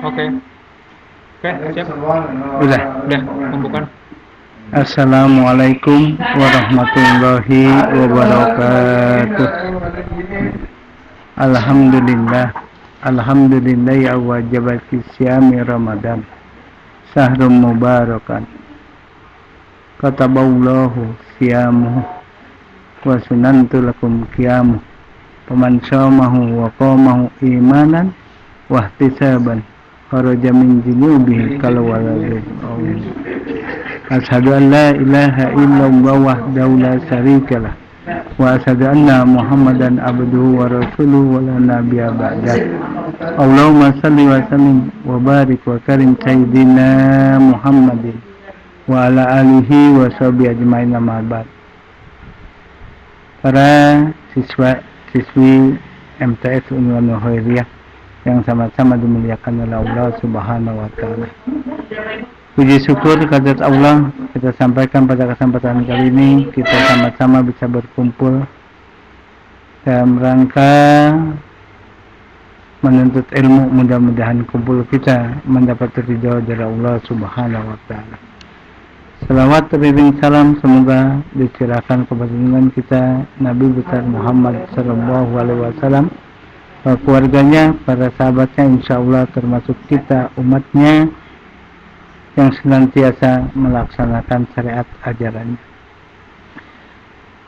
Oke, oke, siap. Udah. Udah, pembukaan. Assalamualaikum warahmatullahi wabarakatuh. Alhamdulillah. Alhamdulillah ya wajibati siyami Ramadan. Syahrul mubarakan. Kataballahu siyamuhu wa sunantu lakum qiyamuh. Paman syamahu wa qamahu imanan wa ihtisaban kharaja min junubihi kal waladin. Asyhadu an la ilaha illallah wahdahu la syarikalah wa asyhadu anna Muhammadan abduhu wa rasuluhu wa la nabiyya ba'dah. Allahumma salli wa sallim wa barik wa karim sayyidina Muhammadin wa ala alihi wa sahbihi ajmain amma ba'd. Para siswi MTS Unwan Khairiyah yang sama-sama dimuliakan oleh Allah Subhanahu wa taala. Puji syukur kehadirat Allah kita sampaikan pada kesempatan kali ini, kita sama-sama bisa berkumpul dalam rangka menuntut ilmu. Mudah-mudahan kumpul kita mendapat ridha dari Allah Subhanahu wa taala. Salawat beriring salam semoga dicurahkan kepada junjungan kita Nabi besar Muhammad sallallahu alaihi wasallam, keluarganya, para sahabatnya, insyaallah termasuk kita umatnya yang senantiasa melaksanakan syariat ajarannya.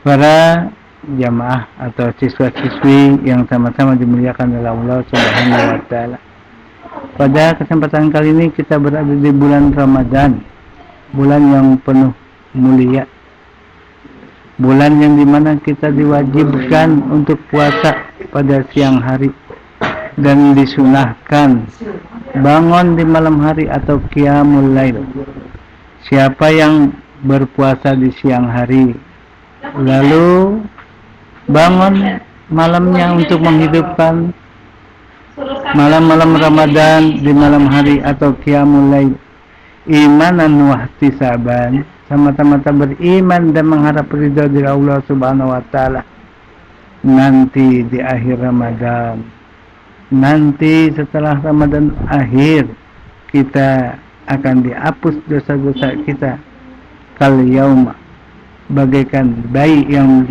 Para jamaah atau siswa-siswi yang sama-sama dimuliakan oleh Allah Subhanahu wa taala. Pada kesempatan kali ini kita berada di bulan Ramadan, bulan yang penuh mulia, bulan yang dimana kita diwajibkan untuk puasa pada siang hari dan disunahkan bangun di malam hari atau qiyamul lail. Siapa yang berpuasa di siang hari lalu bangun malamnya untuk menghidupkan malam-malam Ramadan di malam hari atau qiyamul lail, imanan wa ihtisaban, semata-mata beriman dan mengharap ridha dari Allah Subhanahu wa taala, nanti di akhir Ramadan, nanti setelah Ramadan akhir, kita akan dihapus dosa-dosa kita kal yauma, bagaikan bayi yang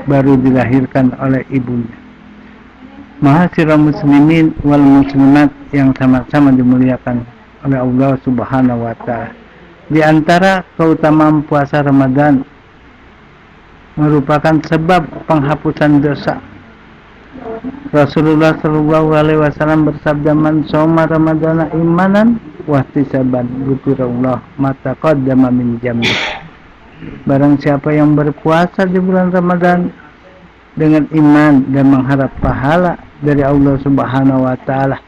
baru dilahirkan oleh ibunya. Ma'asyiral muslimin wal muslimat yang sama-sama dimuliakan oleh Allah Subhanahu wa taala. Di antara keutamaan puasa Ramadan merupakan sebab penghapusan dosa. Rasulullah sallallahu alaihi wasallam bersabda, "Man shoma ramadana imanan wa ihtisaban, ghufirallahu ma taqaddama min dhanbi." Barang siapa yang berpuasa di bulan Ramadan dengan iman dan mengharap pahala dari Allah Subhanahu wa taala,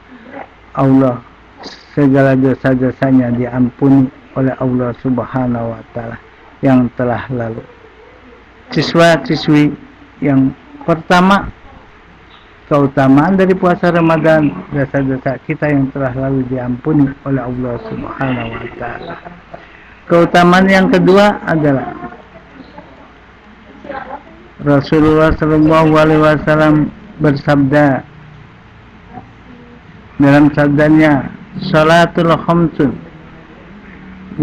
Allah segala dosa-dosanya diampuni oleh Allah Subhanahu wa taala yang telah lalu. Siswa-siswi yang pertama, keutamaan dari puasa Ramadan, dosa-dosa kita yang telah lalu diampuni oleh Allah Subhanahu wa taala. Keutamaan yang kedua adalah Rasulullah sallallahu alaihi wasallam bersabda dalam sabdanya, "Salatul khamsun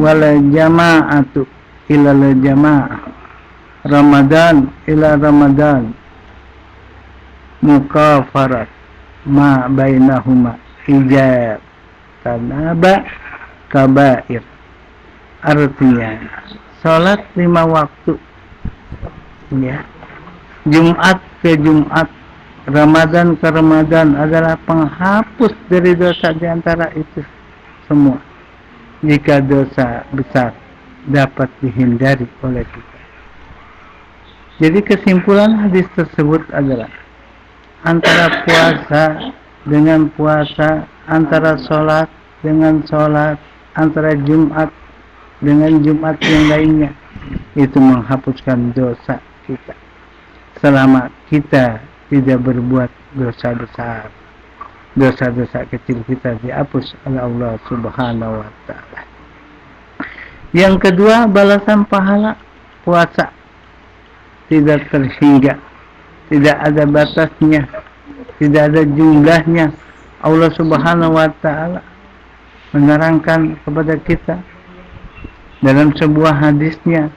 wal jama'atu ila jama'ah, Ramadan ila Ramadan, mukafarat ma bainahuma hijab tanaba kabair." Artinya salat 5 waktu, ya, Jumat ke Jumat, Ramadan ke Ramadan adalah penghapus dari dosa di antara itu semua, jika dosa besar dapat dihindari oleh kita. Jadi kesimpulan hadis tersebut adalah antara puasa dengan puasa, antara sholat dengan sholat, antara Jumat dengan Jumat yang lainnya, itu menghapuskan dosa kita selama kita tidak berbuat dosa besar. Dosa-dosa kecil kita dihapus oleh Allah Subhanahu wa taala. Yang kedua, balasan pahala puasa tidak terhingga, tidak ada batasnya, tidak ada jumlahnya. Allah Subhanahu wa taala menerangkan kepada kita dalam sebuah hadisnya,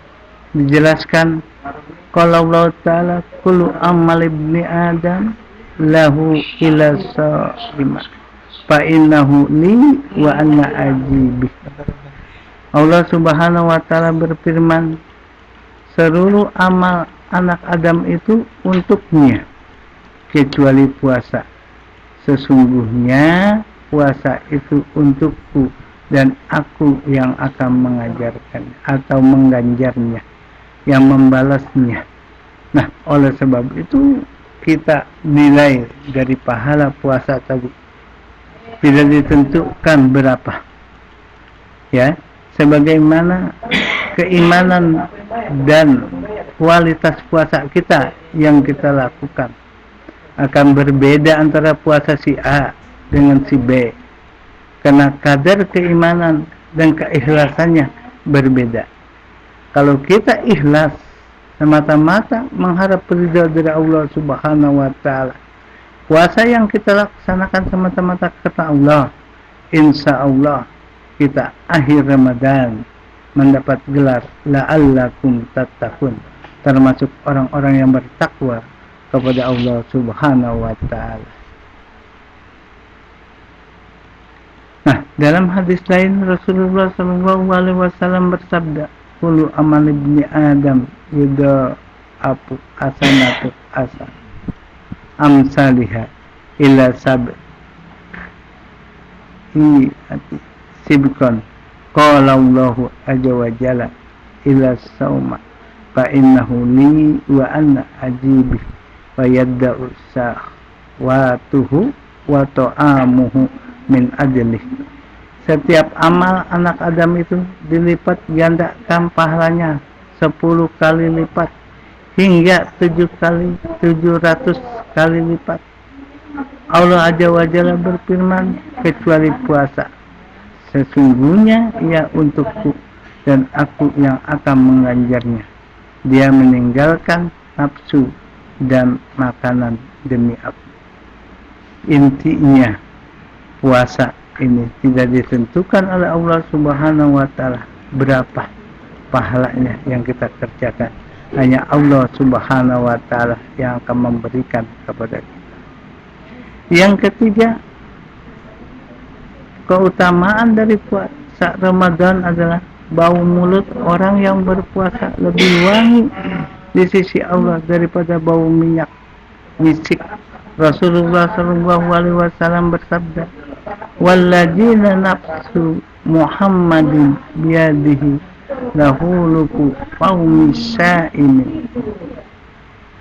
dijelaskan kalau Allah Ta'ala kullu amal ibni Adam lahu ila sa'imah fa innahu li wa anna ajibih. Allah Subhanahu wa Ta'ala berfirman, seluruh amal anak Adam itu untuknya kecuali puasa. Sesungguhnya puasa itu untukku dan aku yang akan mengajarkan atau mengganjarnya, yang membalasnya. Nah, oleh sebab itu kita nilai dari pahala puasa tadi tidak ditentukan berapa, ya, sebagaimana keimanan dan kualitas puasa kita yang kita lakukan akan berbeda antara puasa si A dengan si B, karena kadar keimanan dan keikhlasannya berbeda. Kalau kita ikhlas semata-mata mengharap ridha dari Allah Subhanahu wa Ta'ala, puasa yang kita laksanakan semata-mata kata Allah, insya Allah kita akhir Ramadan mendapat gelar la'allakum tattaqun, termasuk orang-orang yang bertakwa kepada Allah Subhanahu wa Ta'ala. Nah, dalam hadis lain Rasulullah SAW bersabda, kullu amal ibni Adam yudha'afu hasanatu hasan amsalihha ila sab'i sibqan qala Allahu azza wa jalla ila sauma fa innahu li wa ana ajibih wa yadda'u sahwatuhu wa ta'amuhu min ajlih. Setiap amal anak Adam itu dilipat gandakan pahalanya 10 kali lipat hingga 700 kali lipat. Allah Azza wa Jalla berfirman, kecuali puasa, sesungguhnya ia untukku dan aku yang akan mengganjarnya. Dia meninggalkan nafsu dan makanan demi aku. Intinya puasa ini tidak ditentukan oleh Allah Subhanahu wa Ta'ala berapa pahalanya yang kita kerjakan. Hanya Allah Subhanahu wa Ta'ala yang akan memberikan kepada kita. Yang ketiga, keutamaan dari puasa Ramadan adalah bau mulut orang yang berpuasa lebih wangi di sisi Allah daripada bau minyak misik. Rasulullah SAW bersabda, walladzina nafsu Muhammadin biyadihi lahuluku fawmi sya'imi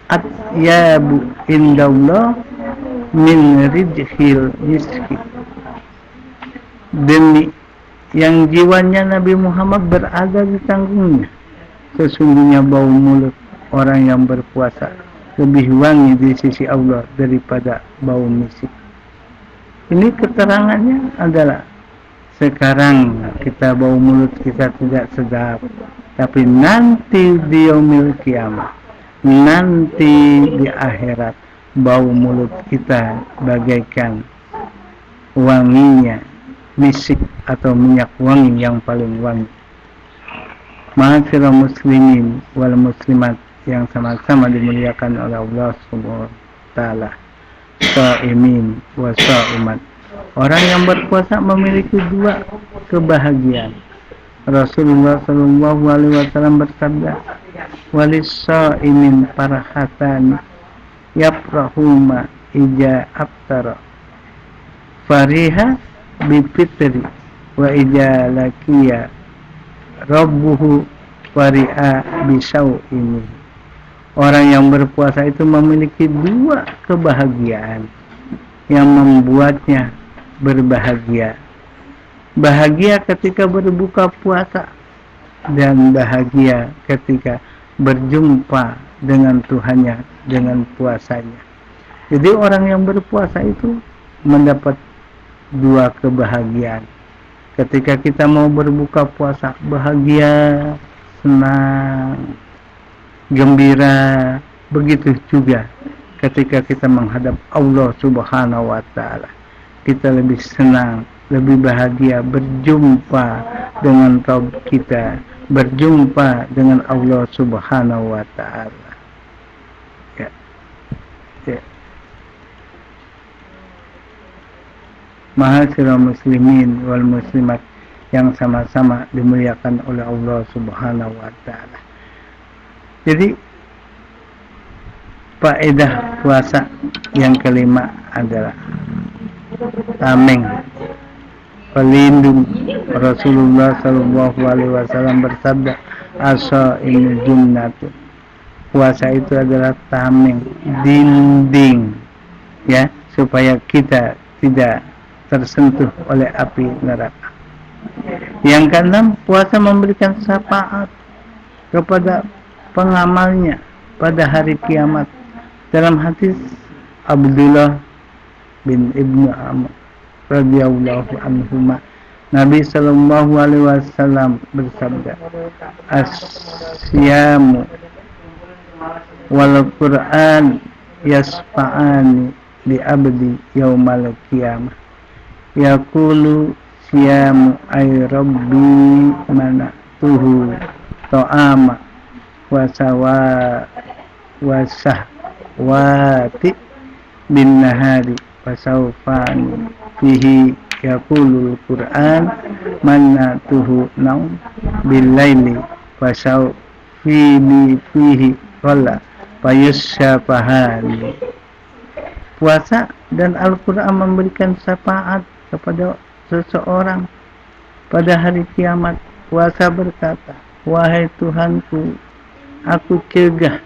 atyabu indallah min rijhil miski. Demi yang jiwanya Nabi Muhammad berada di tanggungnya, sesungguhnya bau mulut orang yang berpuasa lebih wangi di sisi Allah daripada bau misik. Ini keterangannya adalah sekarang kita bau mulut kita tidak sedap, tapi nanti di yaumil kiamah, nanti di akhirat, bau mulut kita bagaikan wanginya misik atau minyak wangi yang paling wangi. Ma'asyiral muslimin wal muslimat yang sama-sama dimuliakan oleh Allah Subhanahu wa Ta'ala, sha'imin wa sha'imat. Orang yang berpuasa memiliki dua kebahagiaan. Rasulullah SAW bersabda, walis sha'imin farahatan yafrahuma ija aftara fariha bifitri wa ija lakiya rabbuhu fariha bisaw'ini. Orang yang berpuasa itu memiliki dua kebahagiaan yang membuatnya berbahagia. Bahagia ketika berbuka puasa dan bahagia ketika berjumpa dengan Tuhannya dengan puasanya. Jadi orang yang berpuasa itu mendapat dua kebahagiaan. Ketika kita mau berbuka puasa, bahagia, senang, gembira. Begitu juga ketika kita menghadap Allah Subhanahu wa Ta'ala, kita lebih senang, lebih bahagia berjumpa dengan Rabb kita, berjumpa dengan Allah Subhanahu wa taala. Ya. Ya. Ma'asyiral muslimin wal muslimat yang sama-sama dimuliakan oleh Allah Subhanahu wa taala. Jadi faedah puasa yang kelima adalah tameng, pelindung. Rasulullah sallallahu alaihi wasallam bersabda, "As-shaimu junnatun." Puasa itu adalah tameng, dinding, ya, supaya kita tidak tersentuh oleh api neraka. Yang keenam, puasa memberikan syafaat kepada pengamalnya pada hari kiamat. Dalam hadis Abdullah bin Ibnu Amr radhiyallahu anhuma, Nabi sallallahu alaihi wasallam bersabda, "As-siyamu wal Qur'an yasfa'ani li abdi yaumal qiyamah. Yaqulu siyamu ay rabbi manatuhu ta'ama wa sahwati bin nahari fasawfani fihi yaqulul Qur'an manatuhu naum bil laili fasawfini fihi wala fayusyafahani." Puasa dan Al-Quran memberikan syafaat kepada seseorang pada hari kiamat. Puasa berkata, "Wahai Tuhanku, aku cegah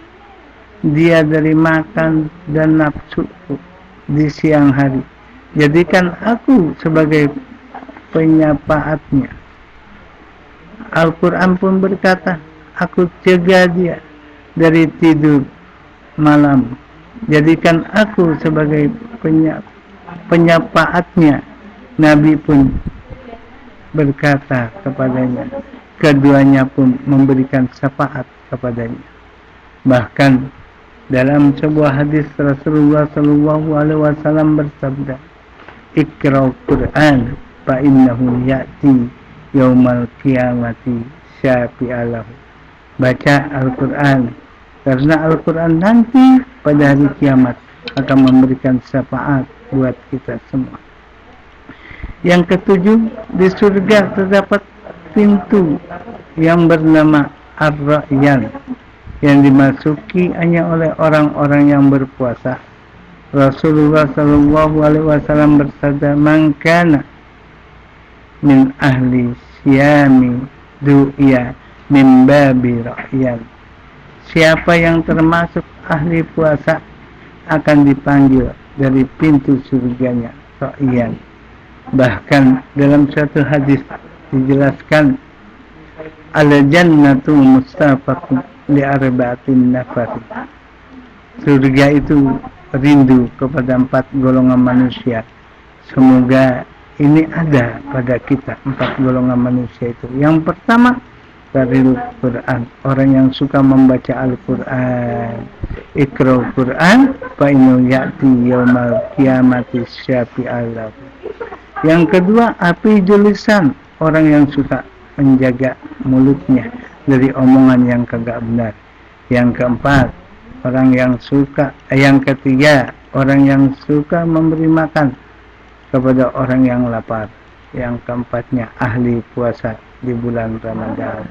dia dari makan dan nafsuku di siang hari. Jadikan aku sebagai penyafaatnya." Al-Quran pun berkata, "Aku cegah dia dari tidur malam. Jadikan aku sebagai penyafaatnya." Nabi pun berkata kepadanya, keduanya pun memberikan syafaat kepadanya. Bahkan dalam sebuah hadis Rasulullah sallallahu alaihi wasallam bersabda, "Iqra'ul Qur'an fa innahu ya'ti yaumal qiyamati syafi'alahu." Baca Al-Quran, karena Al-Quran nanti pada hari kiamat akan memberikan syafaat buat kita semua. Yang ketujuh, di surga terdapat pintu yang bernama Ar-Rayyan yang dimasuki hanya oleh orang-orang yang berpuasa. Rasulullah sallallahu alaihi wasallam bersabda, "Man kana min ahli siyami du'ya min babi Rayyan." Siapa yang termasuk ahli puasa akan dipanggil dari pintu surganya Rayyan. Bahkan dalam suatu hadis dijelaskan, "Al-jannatu mustafaqun li arba'atin nafar." Surga itu rindu kepada 4 golongan manusia. Semoga ini ada pada kita 4 golongan manusia itu. Yang pertama, Qara'ul Quran, orang yang suka membaca Al-Quran. Iqra'ul Quran fa innahu ya'ti yaumal qiyamati syafi'alahu. Yang kedua, hafizul lisan, orang yang suka menjaga mulutnya dari omongan yang kagak benar. Yang keempat, yang ketiga, orang yang suka memberi makan kepada orang yang lapar. Yang keempatnya, ahli puasa di bulan Ramadan.